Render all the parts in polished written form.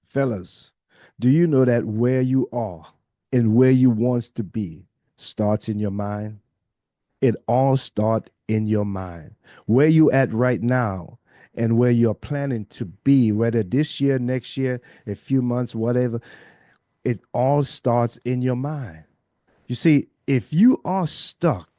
Fellas, do you know that where you are and where you want to be starts in your mind? It all starts in your mind. Where you at right now and where you're planning to be, whether this year, next year, a few months, whatever, it all starts in your mind. You see, if you are stuck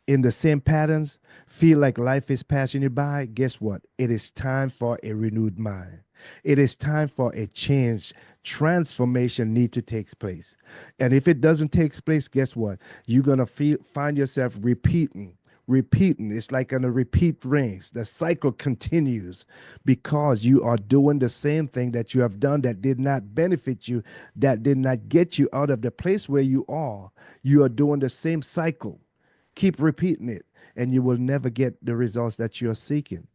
in the same patterns, feel like life is passing you by, guess what? It is time for a renewed mind. It is time for a change. Transformation need to take place. And if it doesn't take place, guess what? You're going to find yourself repeating. It's like on a repeat rings. The cycle continues because you are doing the same thing that you have done that did not benefit you, that did not get you out of the place where you are. You are doing the same cycle. Keep repeating it, and you will never get the results that you're seeking.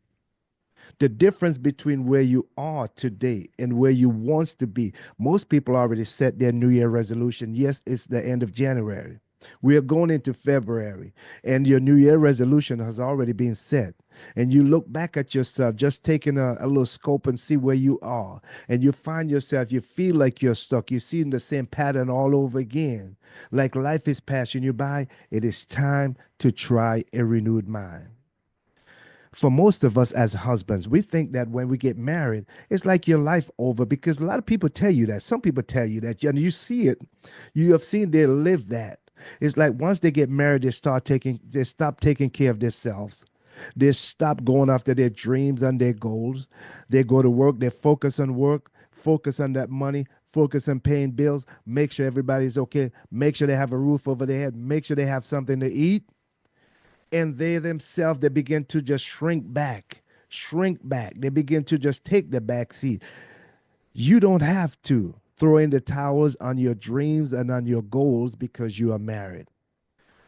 The difference between where you are today and where you want to be. Most people already set their New Year resolution. Yes, it's the end of January. We are going into February, and your New Year resolution has already been set. And you look back at yourself, just taking a little scope and see where you are. And you find yourself, you feel like you're stuck. You're seeing the same pattern all over again. Like life is passing you by. It is time to try a renewed mind. For most of us as husbands, we think that when we get married, it's like your life over because a lot of people tell you that. Some people tell you that, and you see it. You have seen they live that. It's like once they get married, they stop taking care of themselves. They stop going after their dreams and their goals. They go to work, they focus on work, focus on that money, focus on paying bills, make sure everybody's okay, make sure they have a roof over their head, make sure they have something to eat, and they themselves they begin to just shrink back. They begin to just take the back seat. You don't have to throw in the towels on your dreams and on your goals because you are married.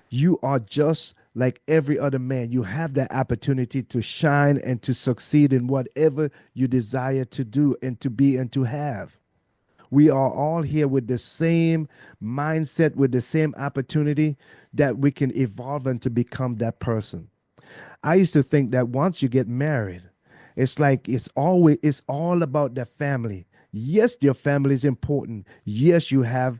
You are just like every other man. You have the opportunity to shine and to succeed in whatever you desire to do and to be and to have. We are all here with the same mindset, with the same opportunity that we can evolve and to become that person. I used to think that once you get married, it's like it's all about the family. Yes, your family is important. Yes, you have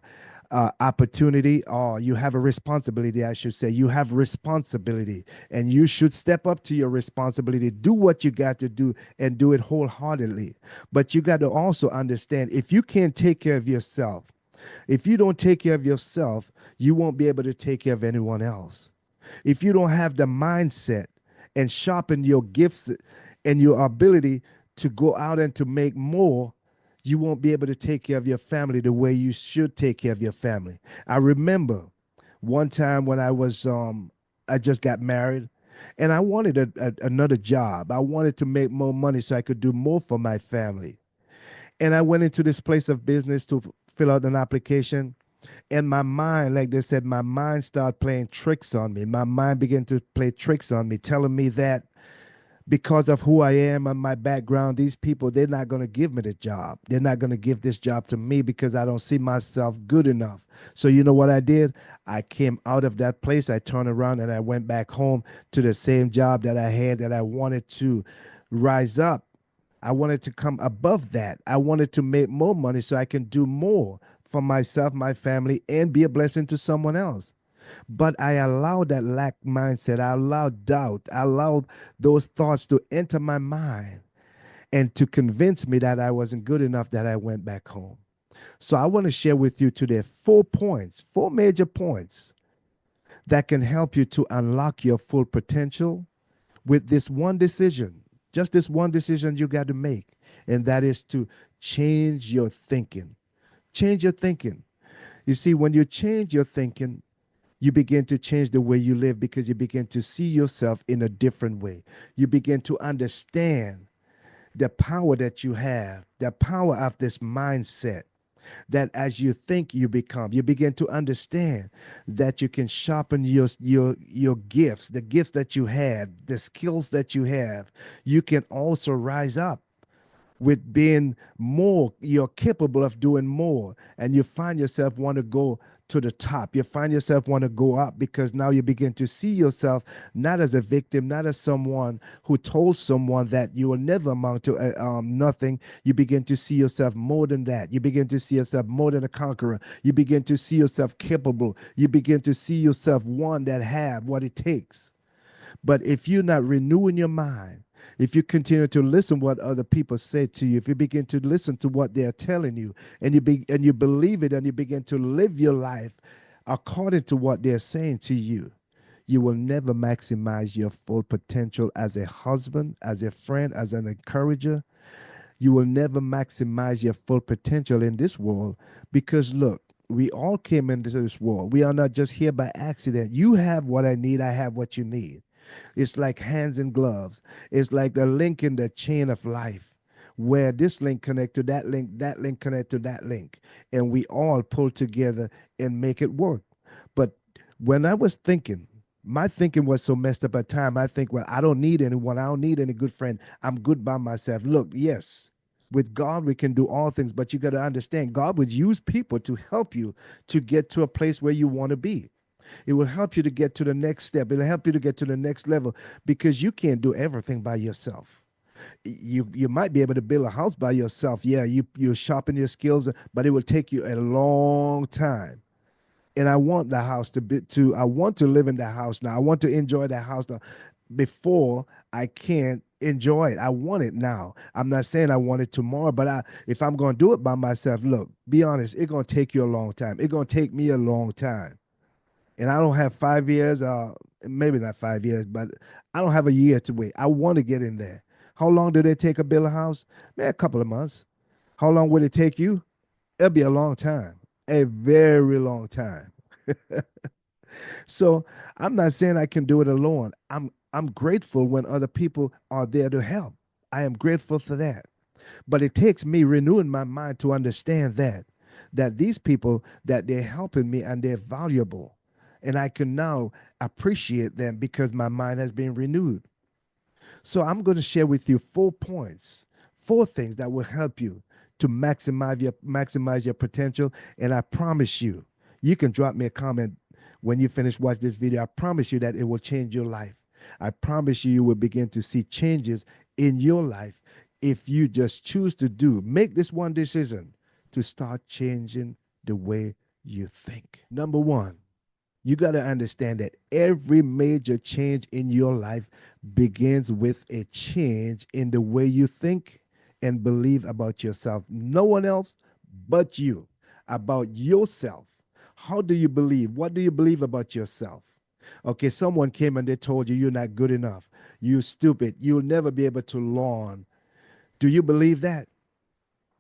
opportunity or you have a responsibility, I should say. You have responsibility and you should step up to your responsibility. Do what you got to do and do it wholeheartedly. But you got to also understand if you can't take care of yourself, if you don't take care of yourself, you won't be able to take care of anyone else. If you don't have the mindset and sharpen your gifts and your ability to go out and to make more, you won't be able to take care of your family the way you should take care of your family. I remember one time when I just got married and I wanted another job. I wanted to make more money so I could do more for my family. And I went into this place of business to fill out an application. And my mind, like they said, my mind started playing tricks on me. My mind began to play tricks on me, telling me that because of who I am and my background, these people, they're not going to give me the job. They're not going to give this job to me because I don't see myself good enough. So you know what I did? I came out of that place. I turned around and I went back home to the same job that I had that I wanted to rise up. I wanted to come above that. I wanted to make more money so I can do more for myself, my family, and be a blessing to someone else. But I allowed that lack mindset. I allowed doubt. I allowed those thoughts to enter my mind and to convince me that I wasn't good enough that I went back home. So I want to share with you today 4 points, 4 major points that can help you to unlock your full potential with this one decision. Just this one decision you got to make, and that is to change your thinking. Change your thinking. You see, when you change your thinking, you begin to change the way you live because you begin to see yourself in a different way. You begin to understand the power that you have, the power of this mindset that as you think you become, you begin to understand that you can sharpen your gifts, the gifts that you have, the skills that you have. You can also rise up with being more. You're capable of doing more, and you find yourself want to go to the top. You find yourself want to go up because now you begin to see yourself not as a victim, not as someone who told someone that you will never amount to nothing. You begin to see yourself more than that. You begin to see yourself more than a conqueror. You begin to see yourself capable. You begin to see yourself one that have what it takes. But if you're not renewing your mind, if you continue to listen what other people say to you, if you begin to listen to what they are telling you, and you believe it, and you begin to live your life according to what they're saying to you, you will never maximize your full potential as a husband, as a friend, as an encourager. You will never maximize your full potential in this world because look, we all came into this world. We are not just here by accident. You have what I need, I have what you need. It's like hands and gloves. It's like a link in the chain of life where this link connect to that link connect to that link, and we all pull together and make it work. But when I was thinking, my thinking was so messed up at time. I think, well, I don't need anyone. I don't need any good friend. I'm good by myself. Look, yes, with God we can do all things, but you got to understand God would use people to help you to get to a place where you want to be. It will help you to get to the next step. It'll help you to get to the next level because you can't do everything by yourself. You might be able to build a house by yourself. Yeah, you sharpen your skills, but it will take you a long time. And I want the house to I want to live in that house now. I want to enjoy that house now before I can't enjoy it. I want it now. I'm not saying I want it tomorrow, but if I'm going to do it by myself, look, be honest, it's going to take you a long time. It's going to take me a long time, and I don't have 5 years, maybe not 5 years, but I don't have a year to wait. I want to get in there. How long did it take to build a house? Man, a couple of months. How long will it take you? It'll be a long time, a very long time. So I'm not saying I can do it alone. I'm grateful when other people are there to help. I am grateful for that. But it takes me renewing my mind to understand that these people that they're helping me and they're valuable, and I can now appreciate them because my mind has been renewed. So I'm going to share with you 4 points, 4 things that will help you to maximize your potential. And I promise you, you can drop me a comment when you finish watching this video. I promise you that it will change your life. I promise you, you will begin to see changes in your life if you just choose to make this one decision to start changing the way you think. Number one, you got to understand that every major change in your life begins with a change in the way you think and believe about yourself. No one else but you, about yourself. How do you believe? What do you believe about yourself? Okay, someone came and they told you you're not good enough. You're stupid. You'll never be able to learn. Do you believe that?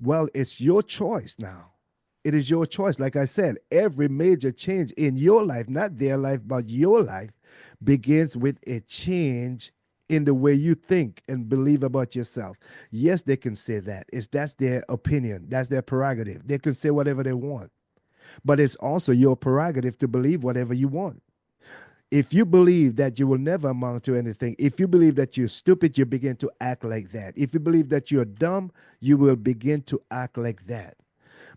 Well, it's your choice now. It is your choice. Like I said, every major change in your life, not their life, but your life, begins with a change in the way you think and believe about yourself. Yes, they can say that. That's their opinion. That's their prerogative. They can say whatever they want. But it's also your prerogative to believe whatever you want. If you believe that you will never amount to anything, if you believe that you're stupid, you begin to act like that. If you believe that you're dumb, you will begin to act like that.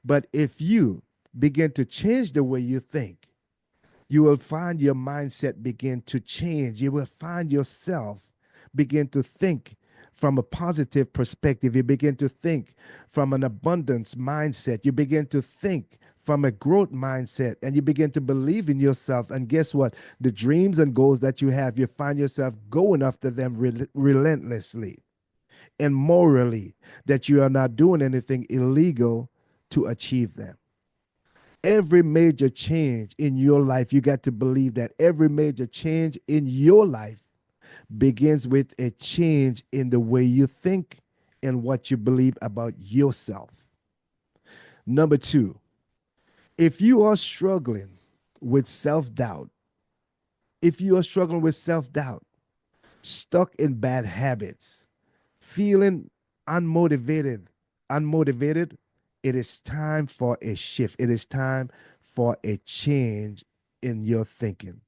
But if you begin to change the way you think, you will find your mindset begin to change. You will find yourself begin to think from a positive perspective. You begin to think from an abundance mindset. You begin to think from a growth mindset, and you begin to believe in yourself. And guess what? The dreams and goals that you have, you find yourself going after them relentlessly and morally, that you are not doing anything illegal to achieve them. Every major change in your life, you got to believe that every major change in your life begins with a change in the way you think and what you believe about yourself. Number two, if you are struggling with self doubt, if you are struggling with self doubt, stuck in bad habits, feeling unmotivated, unmotivated, it is time for a shift. It is time for a change in your thinking.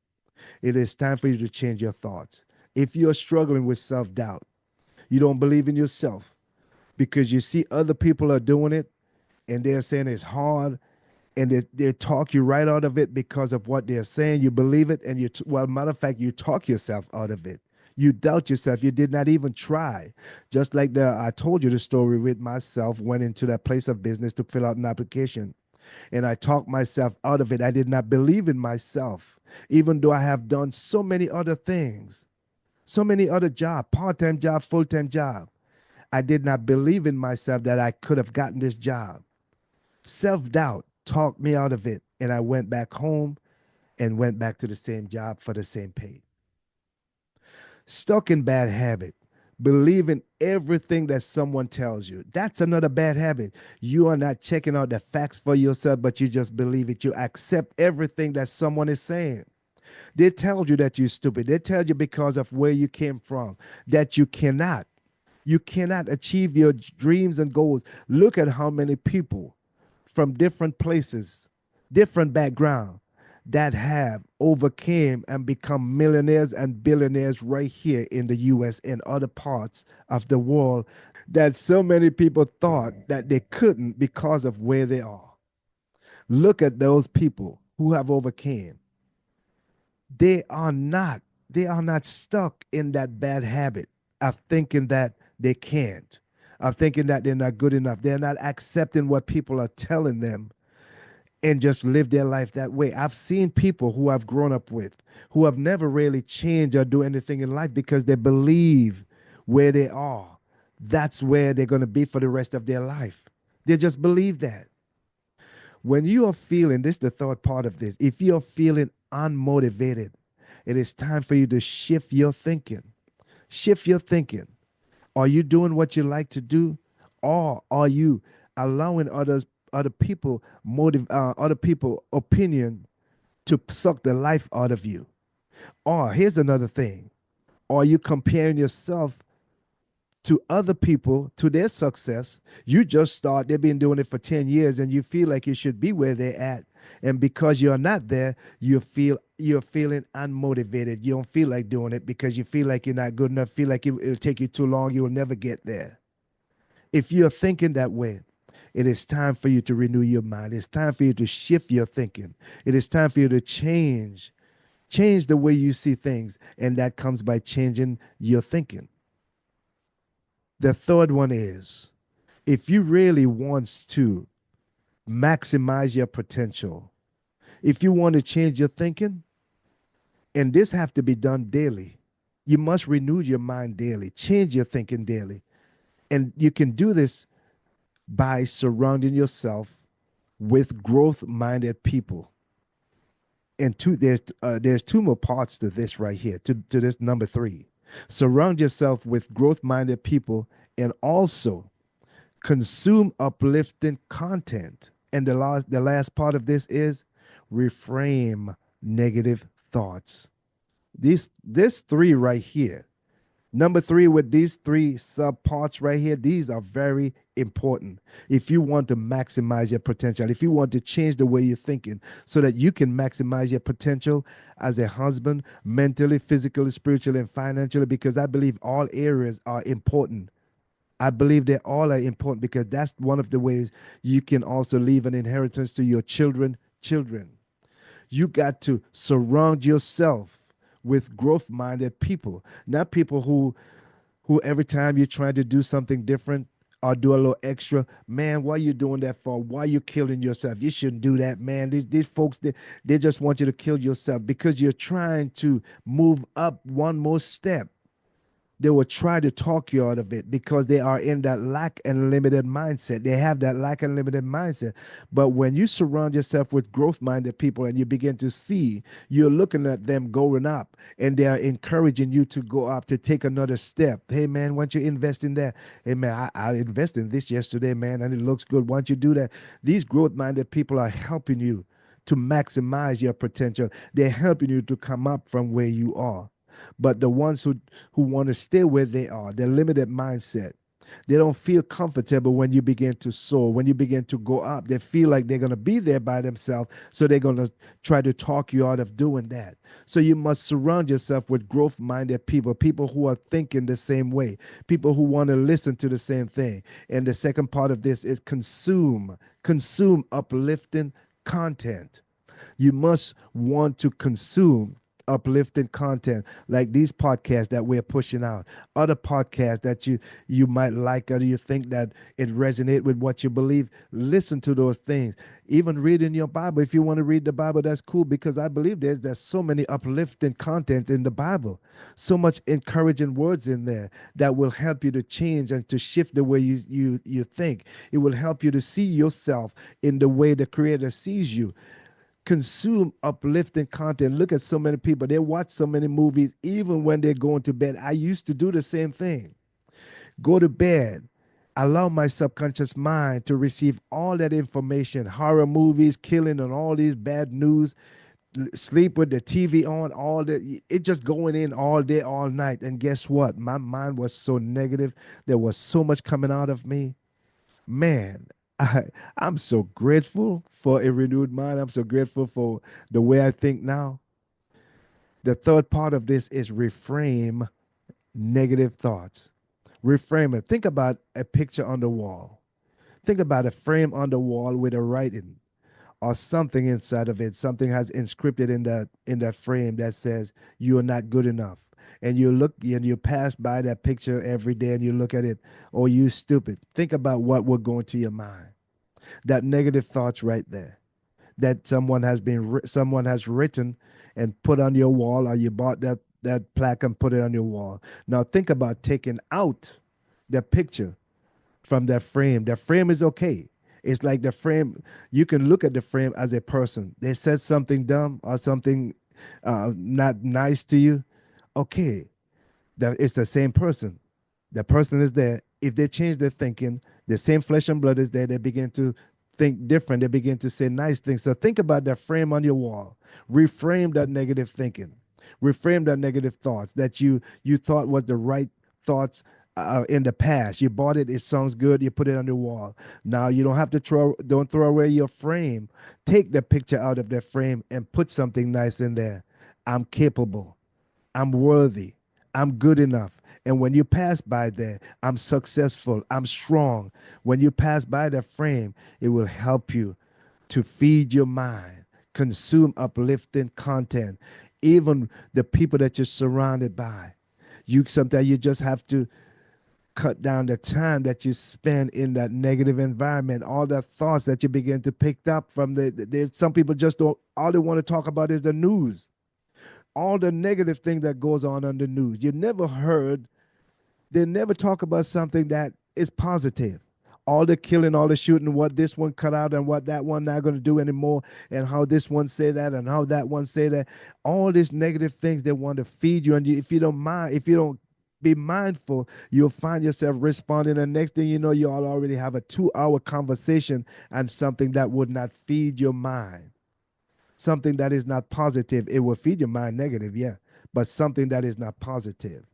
It is time for you to change your thoughts. If you're struggling with self doubt, you don't believe in yourself, because you see other people are doing it and they're saying it's hard, and they talk you right out of it because of what they're saying. You believe it, and well, matter of fact, you talk yourself out of it. You doubt yourself. You did not even try. Just like I told you the story with myself, went into that place of business to fill out an application, and I talked myself out of it. I did not believe in myself, even though I have done so many other things, so many other jobs, part-time job, full-time job. I did not believe in myself that I could have gotten this job. Self doubt talked me out of it, and I went back home and went back to the same job for the same pay. Stuck in bad habit, believing everything that someone tells you. That's another bad habit. You are not checking out the facts for yourself, but you just believe it. You accept everything that someone is saying. They tell you that you're stupid. They tell you because of where you came from that you cannot achieve your dreams and goals. Look at how many people from different places, different background, that have overcame and become millionaires and billionaires right here in the US and other parts of the world that so many people thought that they couldn't because of where they are. Look at those people who have overcame. They are not they are not stuck in that bad habit of thinking that they can't, of thinking that they're not good enough. They're not accepting what people are telling them and just live their life that way. I've seen people who I've grown up with who have never really changed or do anything in life because they believe where they are. That's where they're going to be for the rest of their life. They just believe that. When you are feeling, this is the third part of this, if you're feeling unmotivated, it is time for you to shift your thinking. Shift your thinking. Are you doing what you like to do, or are you allowing other people other people opinion to suck the life out of you? Or here's another thing: are you comparing yourself to other people, to their success? You just start, they've been doing it for 10 years, and you feel like you should be where they're at. And because you're not there, you're feeling unmotivated. You don't feel like doing it because you feel like you're not good enough, feel like it'll take you too long, you will never get there. If you're thinking that way, it is time for you to renew your mind. It's time for you to shift your thinking. It is time for you to change the way you see things, and that comes by changing your thinking. The third one is, if you really want to maximize your potential, if you want to change your thinking, and this have to be done daily, you must renew your mind daily, change your thinking daily. And you can do this by surrounding yourself with growth-minded people. And there's two more parts to this right here, to this number three. Surround yourself with growth-minded people, and also consume uplifting content. And the last part of this is reframe negative thoughts. This three right here, number three, with these three sub parts right here, these are very important. If you want to maximize your potential, if you want to change the way you're thinking so that you can maximize your potential as a husband, mentally, physically, spiritually, and financially, because I believe all areas are important. I believe they all are important because that's one of the ways you can also leave an inheritance to your children. You got to surround yourself with growth-minded people, not people who every time you're trying to do something different or do a little extra, man, why are you doing that for? Why are you killing yourself? You shouldn't do that, man. These folks, they just want you to kill yourself because you're trying to move up one more step. They will try to talk you out of it because they are in that lack and limited mindset. They have that lack and limited mindset. But when you surround yourself with growth minded people and you begin to see, you're looking at them going up and they are encouraging you to go up, to take another step. Hey, man, why don't you invest in that? Hey, man, I invested in this yesterday, man, and it looks good. Why don't you do that? These growth minded people are helping you to maximize your potential. They're helping you to come up from where you are. But the ones who want to stay where they are, their limited mindset, They don't feel comfortable when you begin to soar, when you begin to go up. They feel like they're going to be there by themselves. So they're going to try to talk you out of doing that. So you must surround yourself with growth minded people, people who are thinking the same way, people who want to listen to the same thing. And the second part of this is consume uplifting content. You must want to consume uplifting content like these podcasts that we're pushing out, other podcasts that you might like, or you think that it resonate with what you believe. Listen to those things. Even reading your Bible, if you want to read the Bible, that's cool, because I believe there's so many uplifting content in the Bible, so much encouraging words in there that will help you to change and to shift the way you think. It will help you to see yourself in the way the Creator sees you. Consume uplifting content. Look at so many people. They watch so many movies even when they're going to bed. I used to do the same thing. Go to bed. Allow my subconscious mind to receive all that information, horror movies, killing, and all these bad news. Sleep with the TV on, all that. It just going in all day, all night. And guess what? My mind was so negative. There was so much coming out of me. Man, I, I'm so grateful for a renewed mind. I'm so grateful for the way I think now. The third part of this is reframe negative thoughts. Reframe it. Think about a picture on the wall. Think about a frame on the wall with a writing or something inside of it. Something has inscripted in that frame that says you are not good enough. And you look and you pass by that picture every day and you look at it, oh, you stupid. Think about what would go into your mind. That negative thoughts right there, that someone has written and put on your wall, or you bought that plaque and put it on your wall. Now think about taking out the picture from that frame. The frame is okay. It's like the frame, you can look at the frame as a person. They said something dumb or something not nice to you. Okay, that it's the same person. The person is there. If they change their thinking, the same flesh and blood is there. They begin to think different. They begin to say nice things. So think about that frame on your wall. Reframe that negative thinking. Reframe that negative thoughts that you thought was the right thoughts in the past. You bought it. It sounds good. You put it on the wall. Now you don't have to don't throw away your frame. Take the picture out of that frame and put something nice in there. I'm capable. I'm worthy. I'm good enough. And when you pass by there, I'm successful. I'm strong. When you pass by the frame, it will help you to feed your mind, consume uplifting content, even the people that you're surrounded by. You sometimes you just have to cut down the time that you spend in that negative environment, all the thoughts that you begin to pick up from some people just don't, all they want to talk about is the news, all the negative thing that goes on the news. You never heard, they never talk about something that is positive. All the killing, all the shooting, what this one cut out and what that one not going to do anymore, and how this one say that and how that one say that. All these negative things they want to feed you, and if you don't mind, if you don't be mindful, you'll find yourself responding. And next thing you know, you all already have a 2 hour conversation and something that would not feed your mind, something that is not positive. It will feed your mind negative, yeah, but something that is not positive.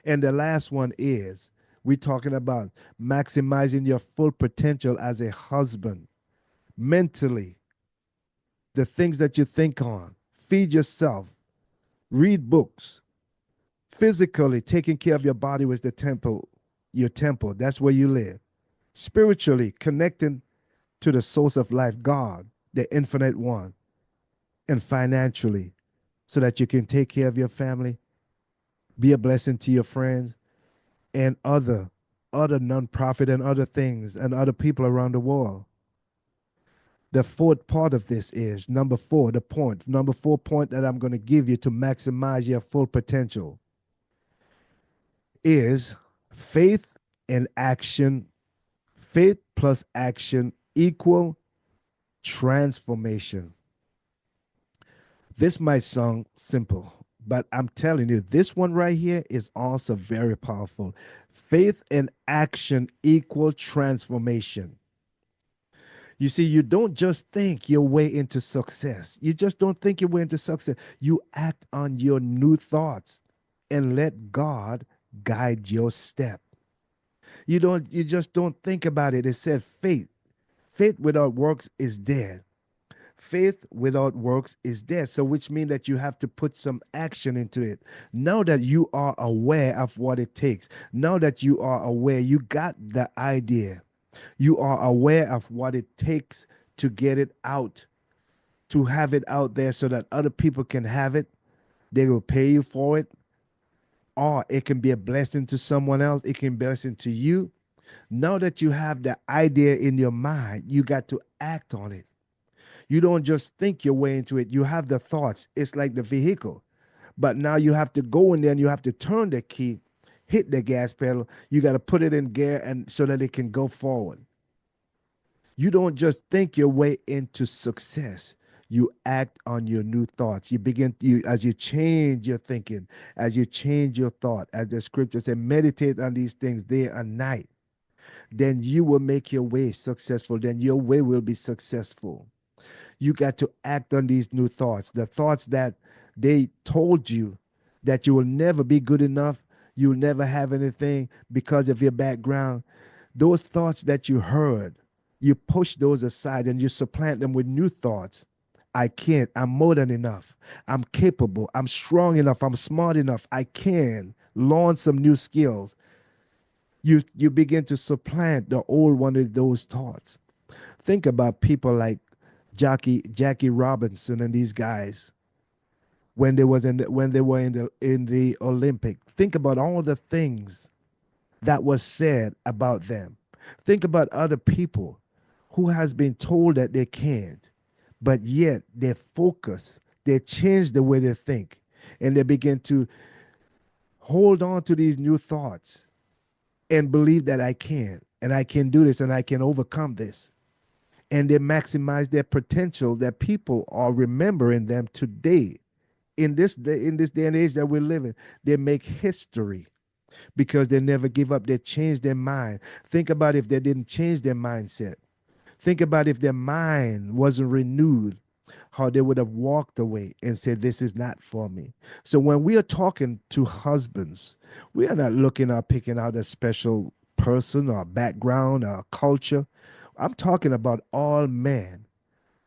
And the last one is we're talking about maximizing your full potential as a husband, mentally, the things that you think on, feed yourself, read books, physically, taking care of your body with the temple, your temple, that's where you live. Spiritually, connecting to the source of life, God, the infinite one, and financially, so that you can take care of your family, be a blessing to your friends, and other nonprofit and other things and other people around the world. The fourth part of this is number four, the point. Number 4 point that I'm going to give you to maximize your full potential is faith and action. Faith plus action equal transformation. This might sound simple, but I'm telling you, this one right here is also very powerful. Faith and action equal transformation. You see, you don't just think your way into success. You just don't think your way into success. You act on your new thoughts and let God guide your step. You just don't think about it. It said faith. Faith without works is dead. Faith without works is dead. So, which means that you have to put some action into it. Now that you are aware of what it takes, now that you are aware, you got the idea, you are aware of what it takes to get it out, to have it out there so that other people can have it. They will pay you for it, or it can be a blessing to someone else. It can be a blessing to you. Now that you have the idea in your mind, you got to act on it. You don't just think your way into it. You have the thoughts. It's like the vehicle. But now you have to go in there and you have to turn the key, hit the gas pedal. You got to put it in gear and so that it can go forward. You don't just think your way into success. You act on your new thoughts. You begin you as you change your thinking, as you change your thought, as the scripture said, meditate on these things day and night. Then you will make your way successful. Then your way will be successful. You got to act on these new thoughts. The thoughts that they told you that you will never be good enough, you'll never have anything because of your background. Those thoughts that you heard, you push those aside and you supplant them with new thoughts. I can't. I'm more than enough. I'm capable. I'm strong enough. I'm smart enough. I can learn some new skills. You begin to supplant the old one of those thoughts. Think about people like Jackie Robinson and these guys when when they were in the Olympic. Think about all the things that was said about them. Think about other people who has been told that they can't, but yet they focus, they change the way they think, and they begin to hold on to these new thoughts and believe that I can and I can do this and I can overcome this. And they maximize their potential that people are remembering them today. In this day and age that we're living, they make history because they never give up. They change their mind. Think about if they didn't change their mindset. Think about if their mind wasn't renewed, how they would have walked away and said, this is not for me. So when we are talking to husbands, we are not looking at picking out a special person or background or culture. I'm talking about all men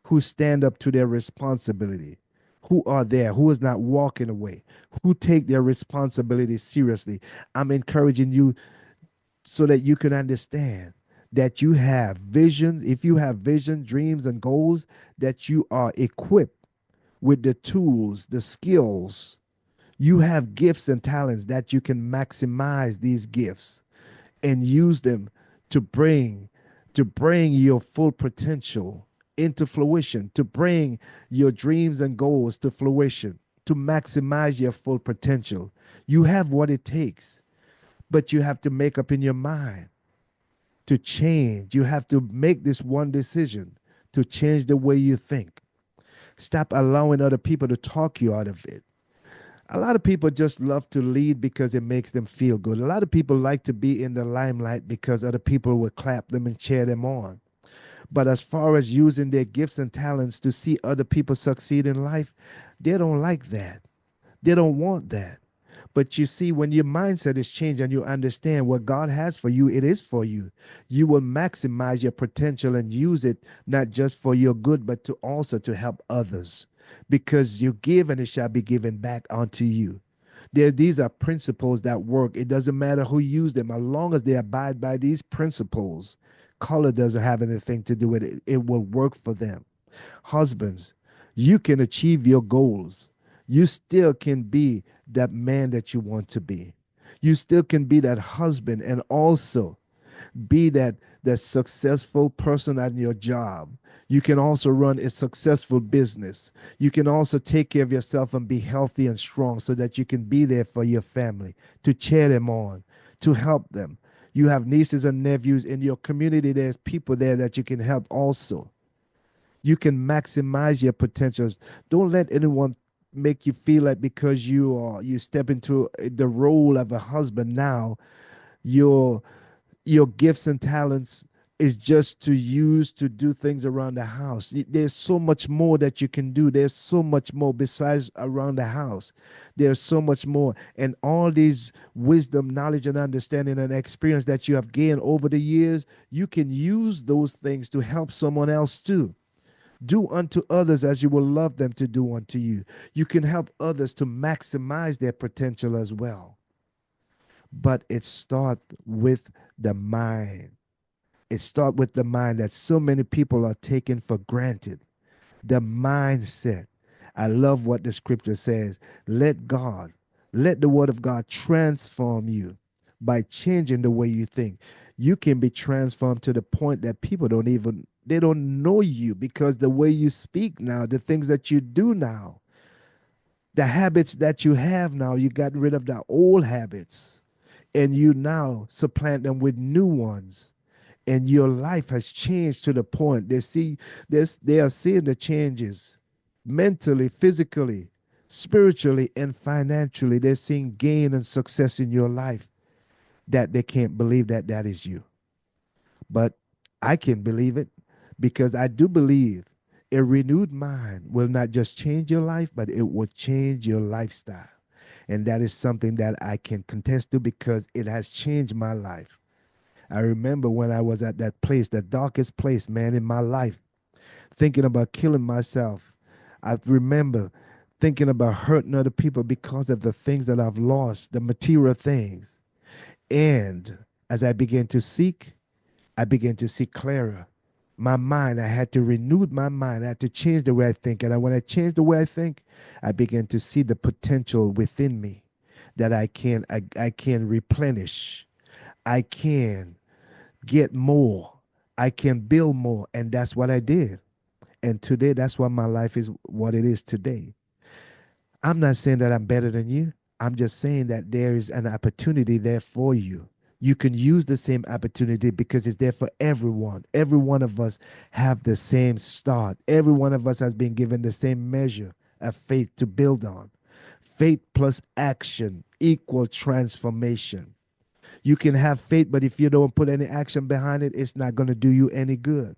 who stand up to their responsibility, who are there, who is not walking away, who take their responsibility seriously. I'm encouraging you so that you can understand that you have visions. If you have vision, dreams, and goals, that you are equipped with the tools, the skills. You have gifts and talents that you can maximize these gifts and use them to bring your full potential into fruition, to bring your dreams and goals to fruition, to maximize your full potential. You have what it takes, but you have to make up in your mind to change. You have to make this one decision to change the way you think. Stop allowing other people to talk you out of it. A lot of people just love to lead because it makes them feel good. A lot of people like to be in the limelight because other people will clap them and cheer them on. But as far as using their gifts and talents to see other people succeed in life, they don't like that. They don't want that. But you see, when your mindset is changed and you understand what God has for you, it is for you. You will maximize your potential and use it not just for your good, but to also to help others. Because you give and it shall be given back unto you. These are principles that work. It doesn't matter who use them, as long as they abide by these principles. Color doesn't have anything to do with it. It will work for them. Husbands, you can achieve your goals. You still can be that man that you want to be. You still can be that husband and also be that successful person at your job. You can also run a successful business. You can also take care of yourself and be healthy and strong so that you can be there for your family, to cheer them on, to help them. You have nieces and nephews in your community. There's people there that you can help also. You can maximize your potentials. Don't let anyone make you feel like because you step into the role of a husband now, your your gifts and talents is just to use to do things around the house. There's so much more that you can do. There's so much more besides around the house. There's so much more. And all these wisdom, knowledge, and understanding and experience that you have gained over the years, you can use those things to help someone else too. Do unto others as you will love them to do unto you. You can help others to maximize their potential as well. But it starts with the mind. It starts with the mind that so many people are taking for granted. The mindset. I love what the scripture says. Let God, let the word of God transform you by changing the way you think. You can be transformed to the point that people don't even, they don't know you because the way you speak now, the things that you do now, the habits that you have now, you got rid of the old habits and you now supplant them with new ones, and your life has changed to the point they see this, they are seeing the changes mentally, physically, spiritually, and financially. They're seeing gain and success in your life that they can't believe that that is you. But I can believe it because I do believe a renewed mind will not just change your life, but it will change your lifestyle. And that is something that I can contest to because it has changed my life. I remember when I was at that place, the darkest place, man, in my life, thinking about killing myself. I remember thinking about hurting other people because of the things that I've lost, the material things. And as I began to seek, I began to see clearer. My mind, I had to renew my mind. I had to change the way I think. And when I changed the way I think, I began to see the potential within me that I can replenish. I can get more. I can build more. And that's what I did. And today, that's why my life is what it is today. I'm not saying that I'm better than you. I'm just saying that there is an opportunity there for you. You can use the same opportunity because it's there for everyone. Every one of us have the same start. Every one of us has been given the same measure of faith to build on. Faith plus action equal transformation. You can have faith, but if you don't put any action behind it, it's not going to do you any good.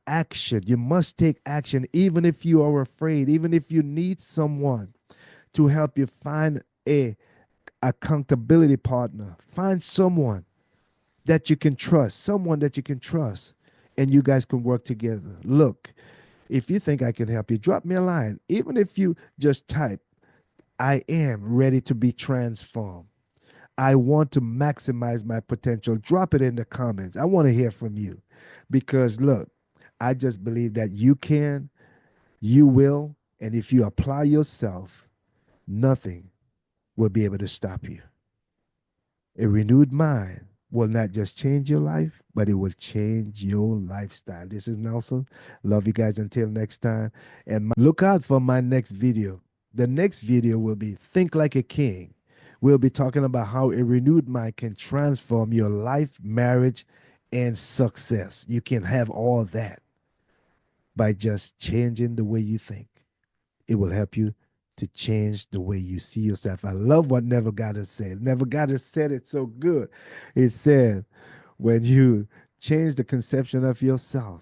Action. You must take action, even if you are afraid, even if you need someone to help you find a accountability partner. Find someone that you can trust, someone that you can trust, and you guys can work together. Look, if you think I can help you, drop me a line. Even if you just type, I am ready to be transformed. I want to maximize my potential. Drop it in the comments. I want to hear from you because look, I just believe that you can, you will, and if you apply yourself, nothing will be able to stop you. A renewed mind will not just change your life, but it will change your lifestyle. This is Nelson. Love you guys until next time. And look out for my next video. The next video will be Think Like a King. We'll be talking about how a renewed mind can transform your life, marriage, and success. You can have all that by just changing the way you think. It will help you to change the way you see yourself. I love what Never Gotta said. Never Gotta said it so good. It said, when you change the conception of yourself,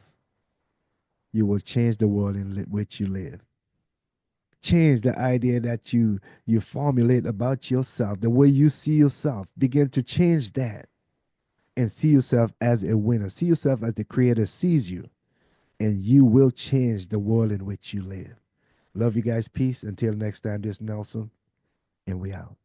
you will change the world in which you live. Change the idea that you formulate about yourself, the way you see yourself. Begin to change that and see yourself as a winner. See yourself as the Creator sees you, and you will change the world in which you live. Love you guys. Peace. Until next time, this is Nelson, and we out.